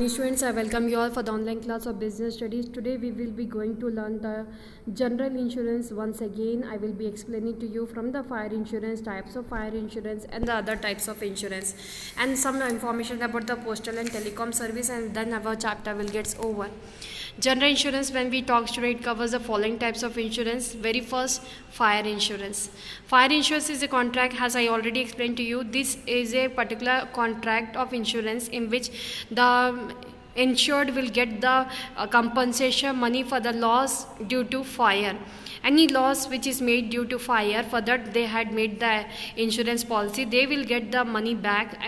Students, I welcome you all for the online class of business studies. Today we will be going to learn the general insurance once again. I will be explaining to you from the fire insurance, types of fire insurance and the other types of insurance, and some information about the postal and telecom service, and then our chapter will get over. General insurance, when we talk today, it covers the following types of insurance. Very first, fire insurance. Fire insurance is a contract, as I already explained to you. This is a particular contract of insurance in which the insured will get the compensation money for the loss due to fire. Any loss which is made due to fire, for that they had made the insurance policy, they will get the money back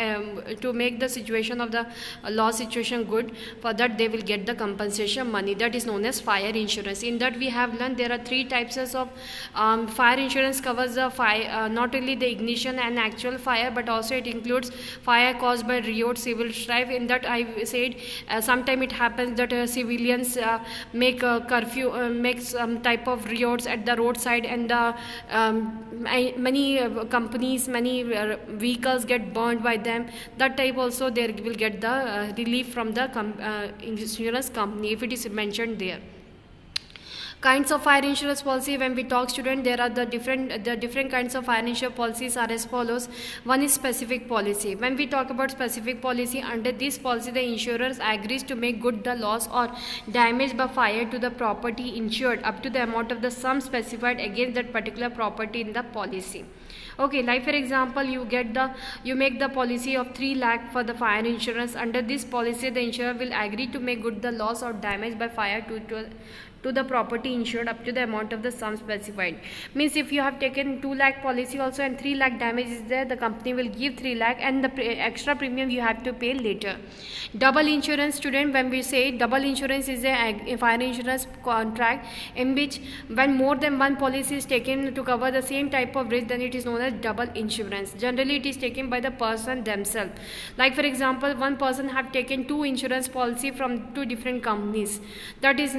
to make the situation of the loss situation good. For that they will get the compensation money. That is known as fire insurance. In that we have learned there are three types of fire insurance. Covers the fire, not only the ignition and actual fire, but also it includes fire caused by riot, civil strife. In that I said sometime it happens that civilians make a curfew, make some type of riots at the roadside, and many companies, many vehicles get burned by them. That type also they will get the relief from the insurance company if it is mentioned there. Kinds of fire insurance policy, when we talk student, there are the different kinds of fire insurance policies are as follows. One is specific policy. When we talk about specific policy, under this policy the insurers agrees to make good the loss or damage by fire to the property insured up to the amount of the sum specified against that particular property in the policy. Okay, like for example, you make the policy of 3 lakh for the fire insurance. Under this policy the insurer will agree to make good the loss or damage by fire to the property insured up to the amount of the sum specified. Means if you have taken 2 lakh policy also and 3 lakh damage is there, the company will give 3 lakh and the extra premium you have to pay later. Double insurance student, when we say double insurance is a fire insurance contract in which when more than one policy is taken to cover the same type of risk, then it is known as double insurance. Generally it is taken by the person themselves. Like for example, one person have taken 2 insurance policy from 2 different companies. That is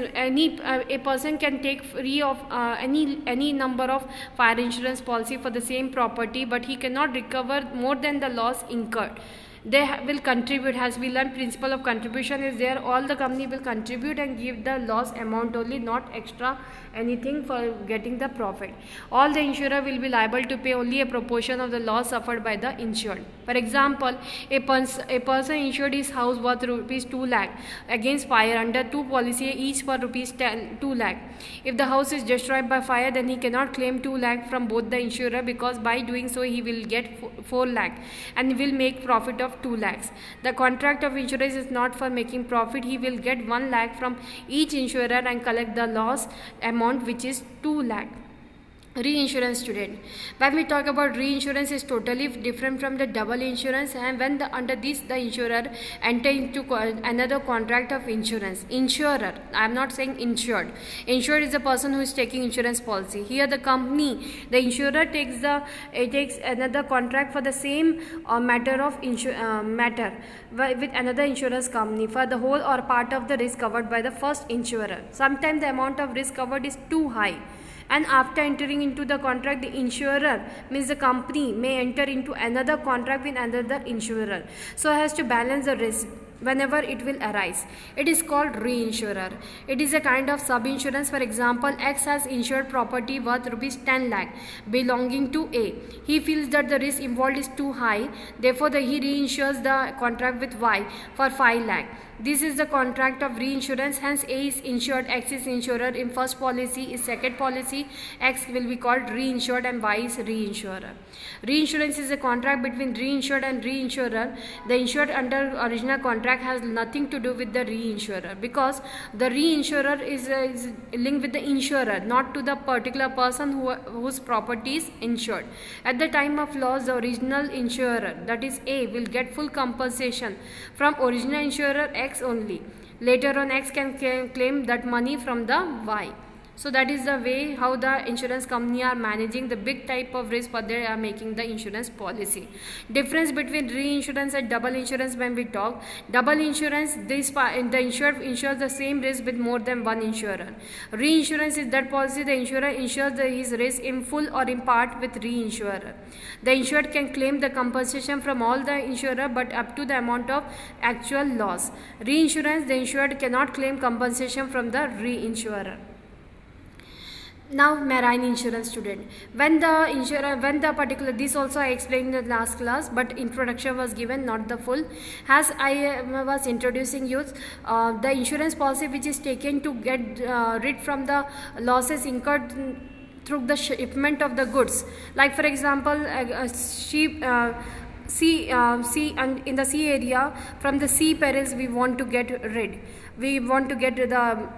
a person can take free of any number of fire insurance policy for the same property, but he cannot recover more than the loss incurred. They will contribute, as we learn principle of contribution is there. All the company will contribute and give the loss amount only, not extra anything for getting the profit. All the insurer will be liable to pay only a proportion of the loss suffered by the insured. For example, a person insured his house worth rupees 2 lakh against fire under 2 policy, each for rupees 2 lakh. If the house is destroyed by fire, then he cannot claim 2 lakh from both the insurer, because by doing so he will get 4 lakh and will make profit of 2 lakhs. The contract of insurance is not for making profit. He will get 1 lakh from each insurer and collect the loss amount, which is 2 lakh. Reinsurance student, when we talk about reinsurance is totally different from the double insurance, and when under this the insurer enter into another contract of insurance. Insurer, I am not saying insured. Insured is the person who is taking insurance policy. Here the company, the insurer takes another contract for the same matter with another insurance company for the whole or part of the risk covered by the first insurer. Sometimes the amount of risk covered is too high, and after entering into the contract, the insurer, means the company, may enter into another contract with another insurer so as to balance the risk whenever it will arise. It is called reinsurer. It is a kind of sub-insurance. For example, X has insured property worth rupees 10 lakh belonging to A. He feels that the risk involved is too high, therefore he reinsures the contract with Y for 5 lakh. This is the contract of reinsurance. Hence A is insured, X is insurer in first policy, is second policy, X will be called reinsured and Y is reinsurer. Reinsurance is a contract between reinsured and reinsurer. The insured under original contract has nothing to do with the reinsurer, because the reinsurer is linked with the insurer, not to the particular person whose property is insured. At the time of loss, the original insurer, that is A, will get full compensation from original insurer X only. Later on, X can claim that money from the Y. So that is the way how the insurance company are managing the big type of risk what they are making the insurance policy. Difference between reinsurance and double insurance. When we talk double insurance, the insured insures the same risk with more than one insurer. Reinsurance is that policy the insurer insures his risk in full or in part with reinsurer. The insured can claim the compensation from all the insurer but up to the amount of actual loss. Reinsurance, the insured cannot claim compensation from the reinsurer. Now marine insurance student, when the particular, this also I explained in the last class but introduction was given, not the full. As I was introducing you, the insurance policy which is taken to get rid from the losses incurred through the shipment of the goods, like for example sea and in the sea area, from the sea perils we want to get the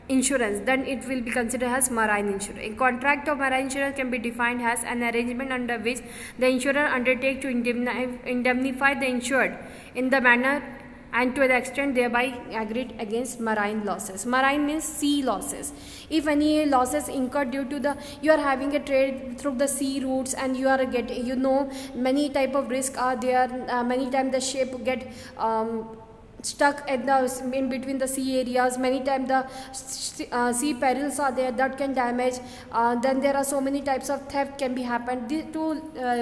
insurance, then it will be considered as marine insurance. A contract of marine insurance can be defined as an arrangement under which the insurer undertakes to indemnify the insured in the manner and to the extent thereby agreed against marine losses. Marine means sea losses. If any losses incurred due to you are having a trade through the sea routes and you are getting, many type of risk are there. Many times the ship get stuck in between the sea areas. Many times the sea perils are there that can damage. Then there are so many types of theft can be happened. To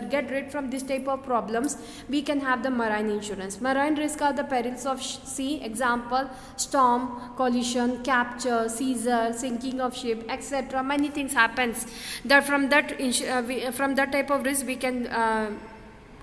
get rid from this type of problems, we can have the marine insurance. Marine risk are the perils of sea, example storm, collision, capture, seizure, sinking of ship, etc. Many things happens that from that type of risk we can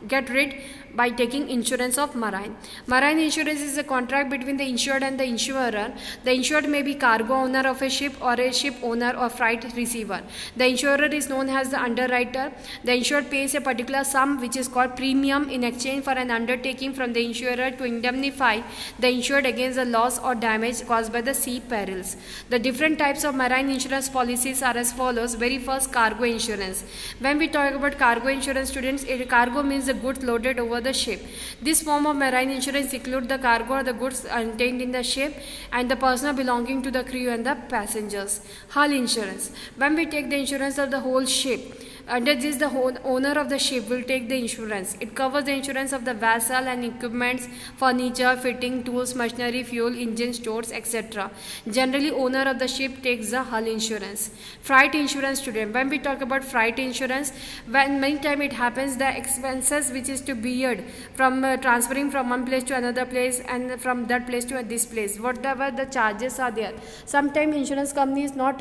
get rid by taking insurance of marine. Marine insurance is a contract between the insured and the insurer. The insured may be cargo owner of a ship or a ship owner or freight receiver. The insurer is known as the underwriter. The insured pays a particular sum which is called premium in exchange for an undertaking from the insurer to indemnify the insured against the loss or damage caused by the sea perils. The different types of marine insurance policies are as follows. Very first, cargo insurance. When we talk about cargo insurance, students, cargo means the goods loaded over the ship. This form of marine insurance includes the cargo or the goods contained in the ship and the personnel belonging to the crew and the passengers. Hull insurance. When we take the insurance of the whole ship, under this the owner of the ship will take the insurance. It covers the insurance of the vessel and equipments, furniture, fitting, tools, machinery, fuel, engine, stores, etc. Generally, owner of the ship takes the hull insurance. Freight insurance student. When we talk about freight insurance, when many times it happens the expenses which is to bear from transferring from one place to another place and from that place to this place, whatever the charges are there. Sometimes insurance company is not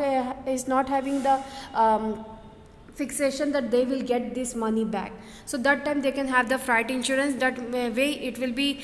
having the fixation that they will get this money back. So that time they can have the freight insurance. That way it will be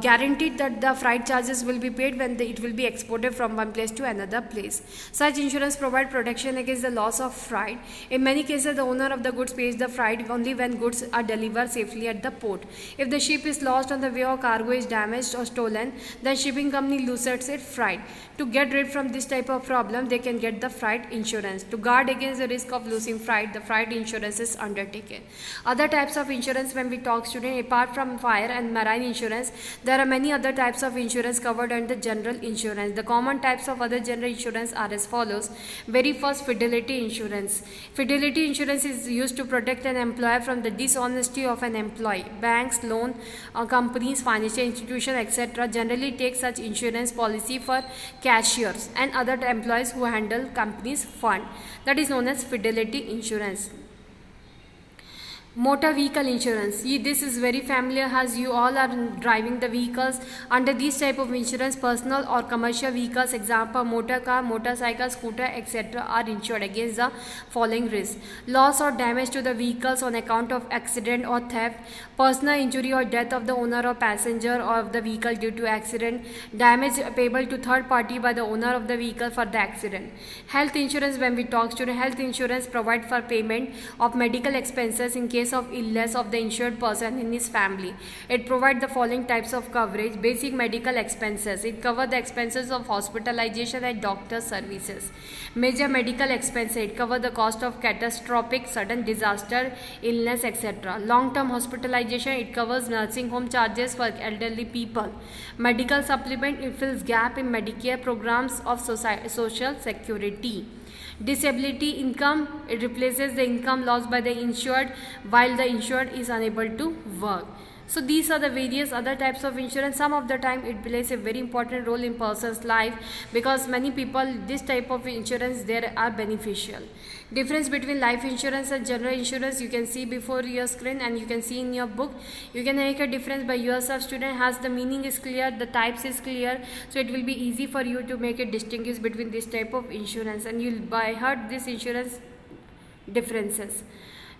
guaranteed that the freight charges will be paid when it will be exported from one place to another place. Such insurance provide protection against the loss of freight. In many cases, the owner of the goods pays the freight only when goods are delivered safely at the port. If the ship is lost on the way or cargo is damaged or stolen, then shipping company loses its freight. To get rid from this type of problem, they can get the freight insurance. To guard against the risk of losing freight, the freight insurance is undertaken. Other types of insurance, when we talk student, apart from fire and marine insurance, there are many other types of insurance covered under general insurance. The common types of other general insurance are as follows. Very first, fidelity insurance. Fidelity insurance is used to protect an employer from the dishonesty of an employee. Banks, loan companies, financial institutions, etc. generally take such insurance policy for cashiers and other employees who handle company's fund. That is known as fidelity insurance. Motor vehicle insurance. This is very familiar as you all are driving the vehicles. Under this type of insurance, personal or commercial vehicles, example motor car, motorcycle, scooter, etc. are insured against the following risks. Loss or damage to the vehicles on account of accident or theft, personal injury or death of the owner or passenger of the vehicle due to accident, damage payable to third party by the owner of the vehicle for the accident. Health insurance. When we talk student, health insurance provide for payment of medical expenses in case of illness of the insured person in his family. It provides the following types of coverage. Basic medical expenses. It covers the expenses of hospitalization and doctor services. Major medical expenses. It covers the cost of catastrophic, sudden disaster, illness, etc. Long-term hospitalization. It covers nursing home charges for elderly people. Medical supplement. It fills gap in Medicare programs of social security. Disability income, it replaces the income lost by the insured while the insured is unable to work. So these are the various other types of insurance. Some of the time it plays a very important role in person's life, because many people, this type of insurance there are beneficial. Difference between life insurance and general insurance you can see before your screen, and you can see in your book. You can make a difference by yourself. Student has the meaning is clear, the types is clear, so it will be easy for you to make a distinguish between this type of insurance, and you'll by heart this insurance differences.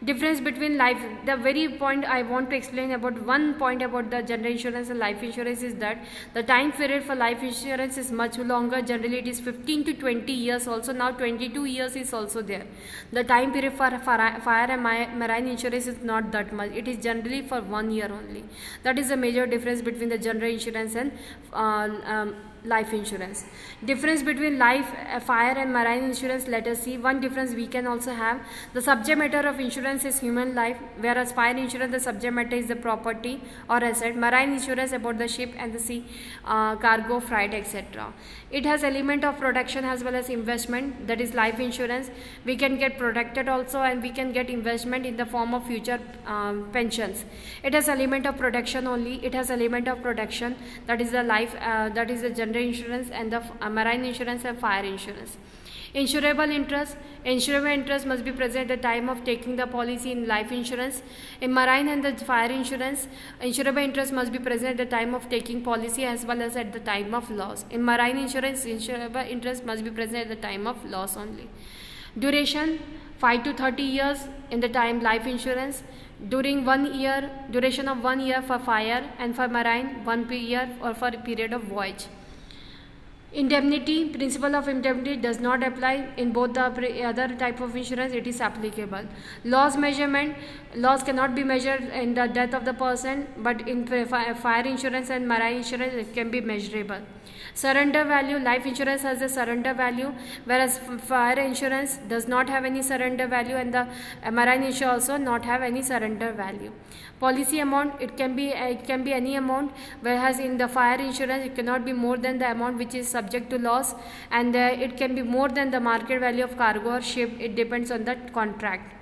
Difference between life, the very point I want to explain about, one point about the general insurance and life insurance is that the time period for life insurance is much longer. Generally it is 15 to 20 years, also now 22 years is also there. The time period for fire and marine insurance is not that much, it is generally for 1 year only. That is the major difference between the general insurance and life insurance. Difference between life, fire and marine insurance, let us see. One difference we can also have, the subject matter of insurance is human life, whereas fire insurance the subject matter is the property or asset. Marine insurance about the ship and the sea cargo, freight, etc. It has element of protection as well as investment, that is life insurance. We can get protected also, and we can get investment in the form of future pensions. It has element of protection only, it has element of protection, that is the life, that is the general insurance, and the marine insurance and fire insurance. Insurable interest must be present at the time of taking the policy in life insurance. In marine and the fire insurance, insurable interest must be present at the time of taking policy as well as at the time of loss. In marine insurance, insurable interest must be present at the time of loss only. Duration 5 to 30 years in the time life insurance. During 1 year, duration of 1 year for fire, and for marine 1 year or for a period of voyage. Indemnity, principle of indemnity does not apply in both the other type of insurance, it is applicable. Loss measurement, loss cannot be measured in the death of the person, but in fire insurance and marine insurance it can be measurable. Surrender value, life insurance has a surrender value, whereas fire insurance does not have any surrender value, and the marine insurance also not have any surrender value. Policy amount, it can be any amount, whereas in the fire insurance it cannot be more than the amount which is subject to loss, and it can be more than the market value of cargo or ship. It depends on the contract.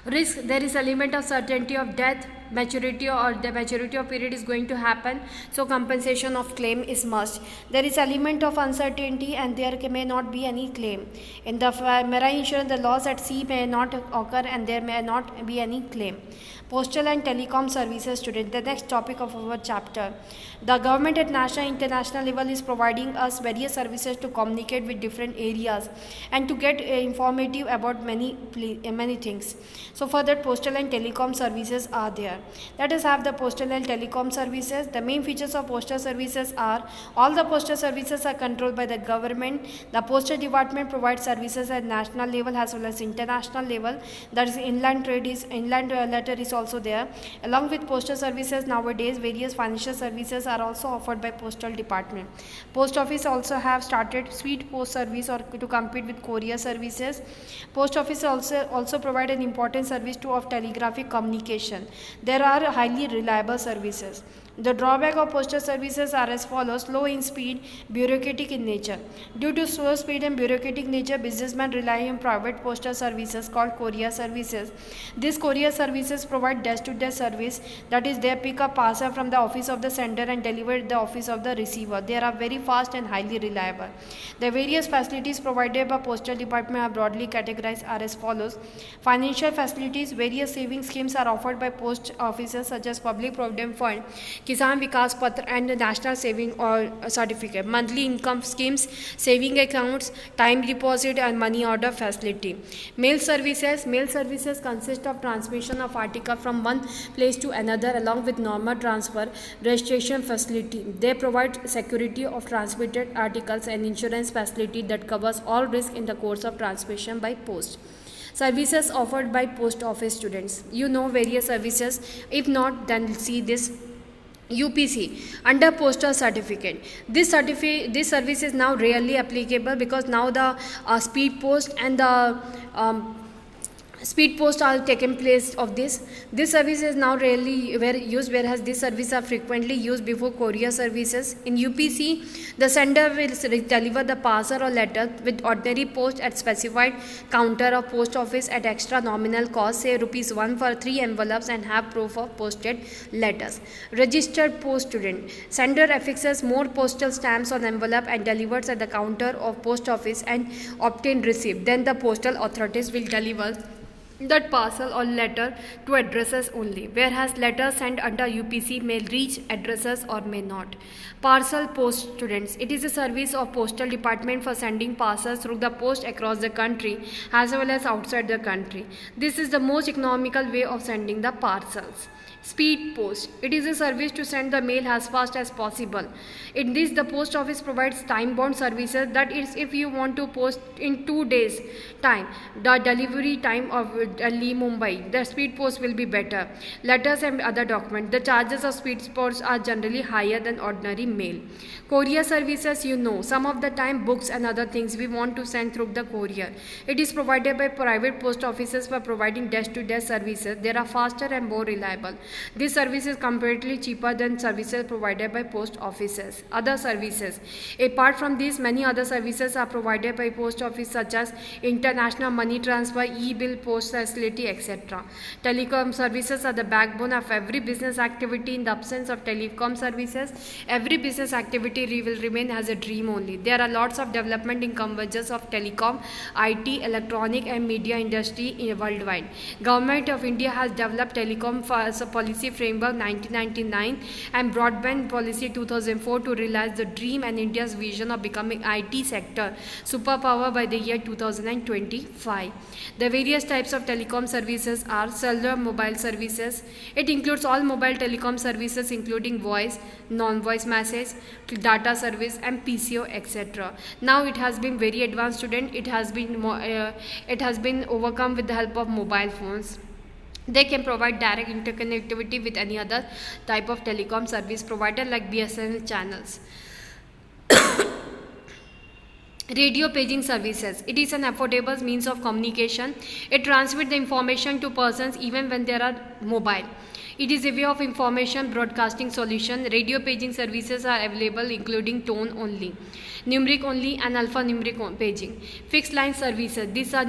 Risk, there is element of certainty of death, maturity, or the maturity of period is going to happen, so compensation of claim is must. There is element of uncertainty, and there may not be any claim. In the marine insurance, the loss at sea may not occur, and there may not be any claim. Postal and telecom services, student, the next topic of our chapter. The government at national and international level is providing us various services to communicate with different areas and to get informative about many things. So for that, postal and telecom services are there. Let us have the postal and telecom services. The main features of postal services are, all the postal services are controlled by the government. The postal department provides services at national level as well as international level. That is inland letter is also there. Along with postal services, nowadays various financial services are also offered by postal department. Post office also have started speed post service or to compete with courier services. Post office also provide an important service to of telegraphic communication. There are highly reliable services. The drawback of postal services are as follows: slow in speed, bureaucratic in nature. Due to slow speed and bureaucratic nature, businessmen rely on private postal services called courier services. These courier services provide desk-to-desk service, that is, they pick up parcel from the office of the sender and deliver it to the office of the receiver. They are very fast and highly reliable. The various facilities provided by postal department are broadly categorized are as follows: financial facilities, various saving schemes are offered by post offices such as Public Provident Fund, Kisan Vikas Patra, and the National Saving or Certificate, monthly income schemes, saving accounts, time deposit, and money order facility. Mail services consist of transmission of article from one place to another along with normal transfer, registration facility. They provide security of transmitted articles and insurance facility that covers all risk in the course of transmission by post. Services offered by post office, students. You know various services. If not, then see this UPC under postal certificate. This service is now rarely applicable because now the speed post and the speed post are taken place of this service is now rarely used, whereas this service are frequently used before courier services. In UPC, the sender will deliver the parcel or letter with ordinary post at specified counter of post office at extra nominal cost, say ₹1 for 3 envelopes, and have proof of posted letters. Registered post student, sender affixes more postal stamps on envelope and delivers at the counter of post office and obtain receipt. Then the postal authorities will deliver that parcel or letter to addresses only, whereas letters sent under UPC may reach addresses or may not. Parcel post students, it is a service of postal department for sending parcels through the post across the country as well as outside the country. This is the most economical way of sending the parcels. Speed post, it is a service to send the mail as fast as possible. In this, the post office provides time bound services, that is, if you want to post in 2 days time, the delivery time of Delhi, Mumbai, the speed post will be better. Letters and other documents, the charges of speed post are generally higher than ordinary mail. Courier services, some of the time books and other things we want to send through the courier. It is provided by private post offices for providing desk-to-desk services. They are faster and more reliable. This service is comparatively cheaper than services provided by post offices. Other services. Apart from these, many other services are provided by post office, such as international money transfer, e-bill post facility, etc. Telecom services are the backbone of every business activity. In the absence of telecom services, every business activity will remain as a dream only. There are lots of development in convergence of telecom, IT, electronic and media industry worldwide. Government of India has developed telecom policy framework 1999 and broadband policy 2004 to realize the dream and India's vision of becoming IT sector superpower by the year 2025. The various types of telecom services are cellular mobile services. It includes all mobile telecom services including voice, non-voice message, data service and PCO, etc. Now it has been very advanced student. It has been overcome with the help of mobile phones. They can provide direct interconnectivity with any other type of telecom service provider like BSNL channels. Radio paging services. It is an affordable means of communication. It transmits the information to persons even when they are mobile. It is a way of information broadcasting solution. Radio paging services are available including tone only, numeric only and alphanumeric paging. Fixed line services. These are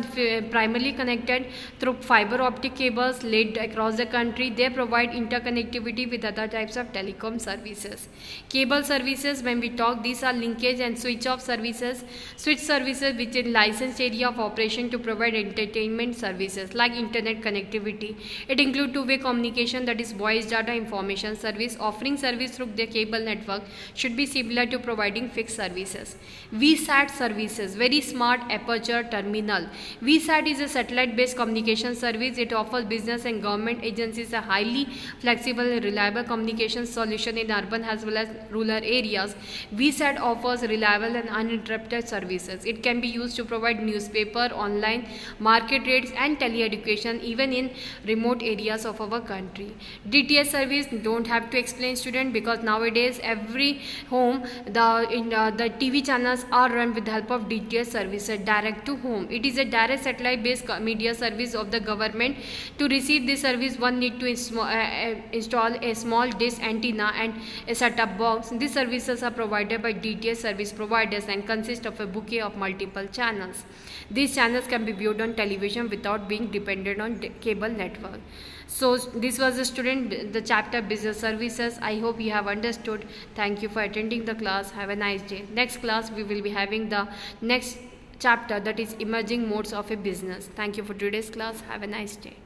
primarily connected through fiber optic cables laid across the country. They provide interconnectivity with other types of telecom services. Cable services, when we talk, these are linkage and switch off services. Switch services which is licensed area of operation to provide entertainment services like internet connectivity. It includes two-way communication, that is voice data information service. Offering service through the cable network should be similar to providing fixed services. VSAT services, very smart aperture terminal. VSAT is a satellite based communication service. It offers business and government agencies a highly flexible and reliable communication solution in urban as well as rural areas. VSAT offers reliable and uninterrupted services. It can be used to provide newspaper, online, market rates and teleeducation even in remote areas of our country. DTH service, don't have to explain student, because nowadays every home the TV channels are run with the help of DTH services, direct to home. It is a direct satellite based media service of the government. To receive this service, one need to install a small dish antenna and a set-up box. These services are provided by DTH service providers and consist of a bouquet of multiple channels. These channels can be viewed on television without being dependent on cable network. So this was the chapter business services. I hope you have understood. Thank you for attending the class. Have a nice day. Next class we will be having the next chapter, that is emerging modes of a business. Thank you for today's class. Have a nice day.